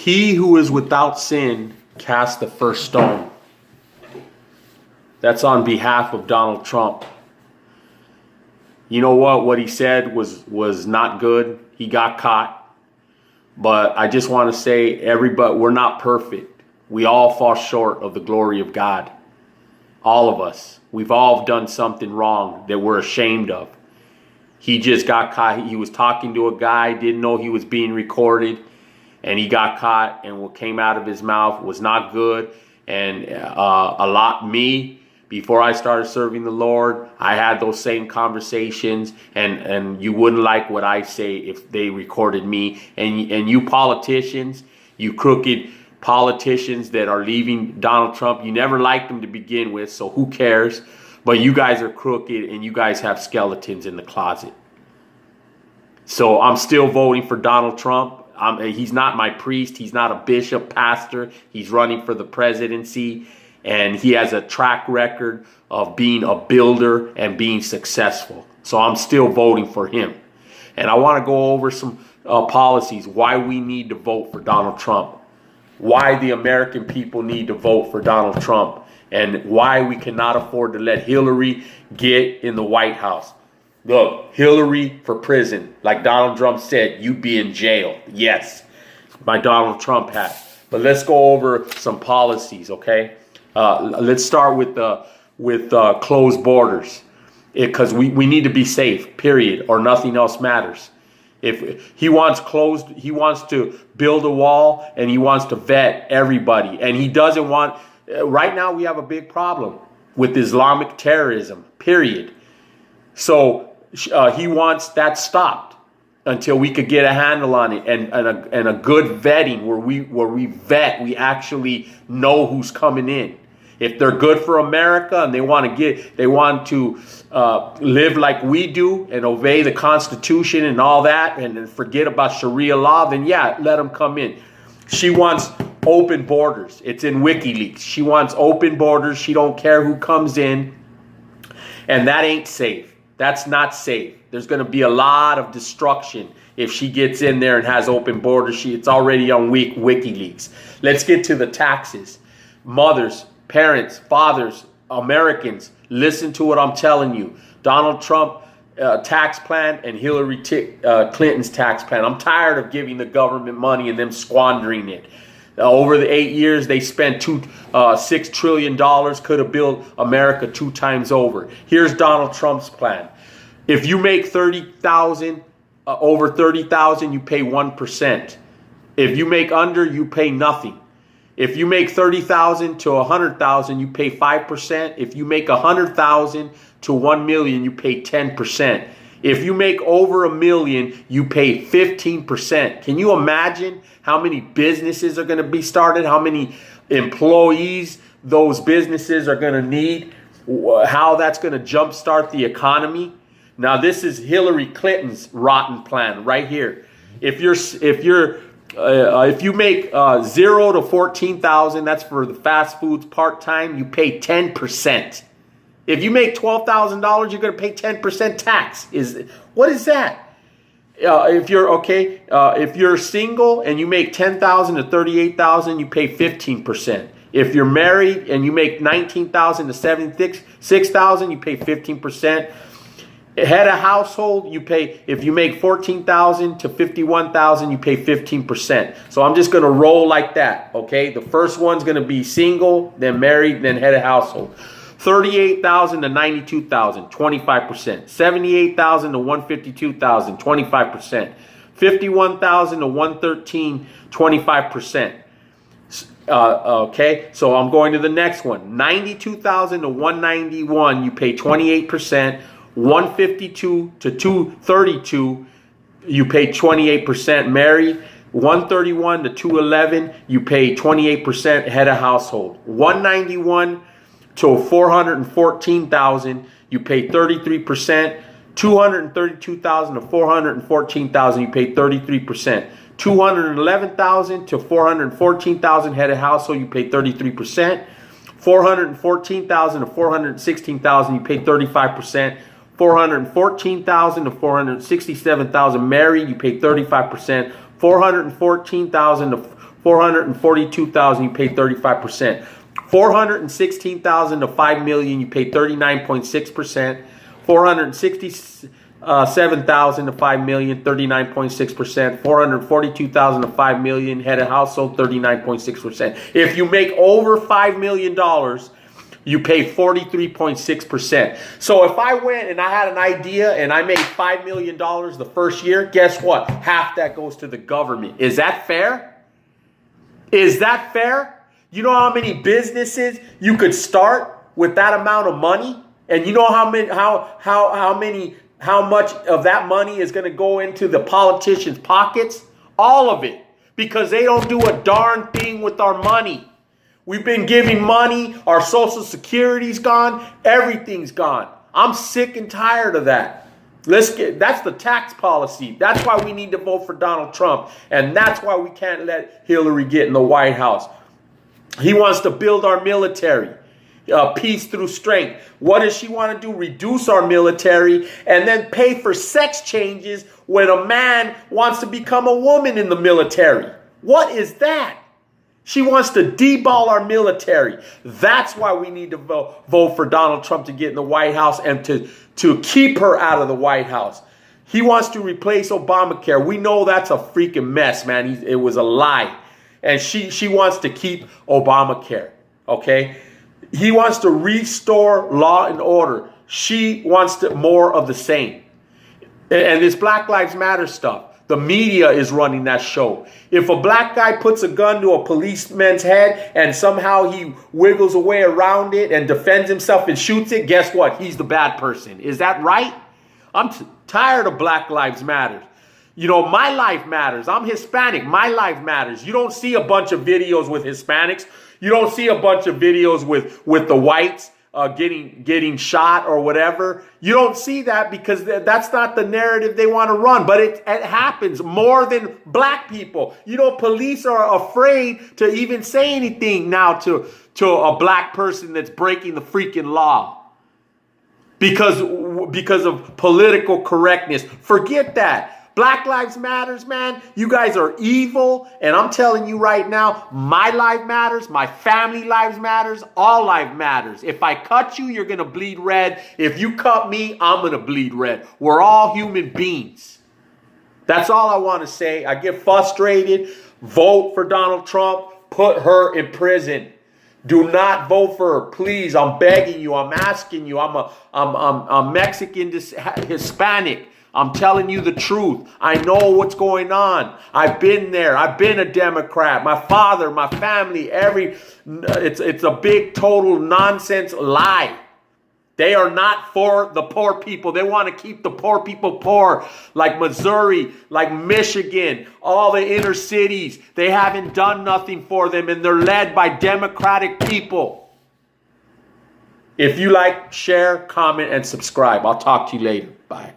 He who is without sin cast the first stone. That's on behalf of Donald Trump. You know what? What he said was not good. He got caught. But I just want to say, everybody, we're not perfect. We all fall short of the glory of God. All of us. We've all done something wrong that we're ashamed of. He just got caught. He was talking to a guy, didn't know he was being recorded, and he got caught, and what came out of his mouth was not good. And before I started serving the Lord, I had those same conversations, and you wouldn't like what I say if they recorded me. And you politicians, you crooked politicians that are leaving Donald Trump, you never liked him to begin with, so who cares? But you guys are crooked, and you guys have skeletons in the closet. So I'm still voting for Donald Trump. He's not my priest. He's not a bishop, pastor. He's running for the presidency. And he has a track record of being a builder and being successful. So I'm still voting for him. And I want to go over some policies, why we need to vote for Donald Trump, why the American people need to vote for Donald Trump, and why we cannot afford to let Hillary get in the White House. Look, Hillary for prison. Like Donald Trump said, you'd be in jail. Yes, my Donald Trump hat. But let's go over some policies, okay? Let's start with closed borders, because we need to be safe, period, or nothing else matters. If he wants to build a wall, and he wants to vet everybody, and he doesn't want. Right now, we have a big problem with Islamic terrorism, period. So he wants that stopped until we could get a handle on it, and a good vetting where we actually know who's coming in. If they're good for America and they want to live like we do and obey the Constitution and all that, and forget about Sharia law, then yeah, let them come in. She wants open borders. It's in WikiLeaks. She wants open borders. She don't care who comes in, and that ain't safe. That's not safe. There's going to be a lot of destruction if she gets in there and has open borders. It's already on WikiLeaks. Let's get to the taxes. Mothers, parents, fathers, Americans, listen to what I'm telling you. Donald Trump tax plan and Hillary Clinton's tax plan. I'm tired of giving the government money and them squandering it. Over the 8 years, they spent $6 trillion, could have built America 2 times over. Here's Donald Trump's plan. If you make $30,000, over $30,000, you pay 1%. If you make under, you pay nothing. If you make $30,000 to $100,000, you pay 5%. If you make $100,000 to $1 million, you pay 10%. If you make over $1 million, you pay 15%. Can you imagine how many businesses are going to be started? How many employees those businesses are going to need? How that's going to jumpstart the economy? Now, this is Hillary Clinton's rotten plan right here. If you make 0 to 14,000, that's for the fast foods part-time, you pay 10%. If you make $12,000, you're going to pay 10% tax. What is that? If you're single and you make $10,000 to $38,000, you pay 15%. If you're married and you make $19,000 to $76,000, you pay 15%. Head of household, you pay, if you make $14,000 to $51,000, you pay 15%. So I'm just going to roll like that, okay? The first one's going to be single, then married, then head of household. $38,000 to $92,000, 25%. $78,000 to $152,000, 25%. $51,000 to $113,000, 25%. Okay, so I'm going to the next one. $92,000 to $191,000, you pay 28%. $152,000 to $232,000, you pay 28%. Married. $131,000 to $211,000, you pay 28% head of household. $191,000 to $414,000, you pay 33%. $232,000 to $414,000, you pay 33%. $211,000 to $414,000 head of household, you pay 33%. $414,000 to $416,000, you pay 35%. $414,000 to $467,000 married, you pay 35%. $414,000 to 442,000, you pay 35%. 416,000 to 5 million, you pay 39.6%. 467,000 to 5 million, 39.6%. 442,000 to 5 million, head of household, 39.6%. If you make over $5 million, you pay 43.6%. So if I went and I had an idea and I made $5 million the first year, guess what? Half that goes to the government. Is that fair? Is that fair? You know how many businesses you could start with that amount of money? And you know how much of that money is going to go into the politicians' pockets? All of it. Because they don't do a darn thing with our money. We've been giving money. Our Social Security's gone. Everything's gone. I'm sick and tired of that. That's the tax policy. That's why we need to vote for Donald Trump. And that's why we can't let Hillary get in the White House. He wants to build our military. Peace through strength. What does she want to do? Reduce our military and then pay for sex changes when a man wants to become a woman in the military. What is that? She wants to deball our military. That's why we need to vote for Donald Trump to get in the White House and to keep her out of the White House. He wants to replace Obamacare. We know that's a freaking mess, man. It was a lie. And she wants to keep Obamacare. Okay? He wants to restore law and order. She wants more of the same. And this Black Lives Matter stuff. The media is running that show. If a black guy puts a gun to a policeman's head and somehow he wiggles away around it and defends himself and shoots it, guess what? He's the bad person. Is that right? I'm tired of Black Lives Matter. You know, my life matters. I'm Hispanic. My life matters. You don't see a bunch of videos with Hispanics. You don't see a bunch of videos with the whites getting shot or whatever. You don't see that because that's not the narrative they want to run. But it happens more than black people. You know, police are afraid to even say anything now to a black person that's breaking the freaking law because of political correctness. Forget that. Black Lives Matters, man. You guys are evil. And I'm telling you right now, my life matters. My family lives matters. All life matters. If I cut you, you're going to bleed red. If you cut me, I'm going to bleed red. We're all human beings. That's all I want to say. I get frustrated. Vote for Donald Trump. Put her in prison. Do not vote for her, please. I'm begging you. I'm asking you. I'm Mexican, Hispanic. I'm telling you the truth. I know what's going on. I've been there. I've been a Democrat. My father, my family, it's a big total nonsense lie. They are not for the poor people. They want to keep the poor people poor, like Missouri, like Michigan, all the inner cities. They haven't done nothing for them, and they're led by Democratic people. If you like, share, comment, and subscribe. I'll talk to you later. Bye.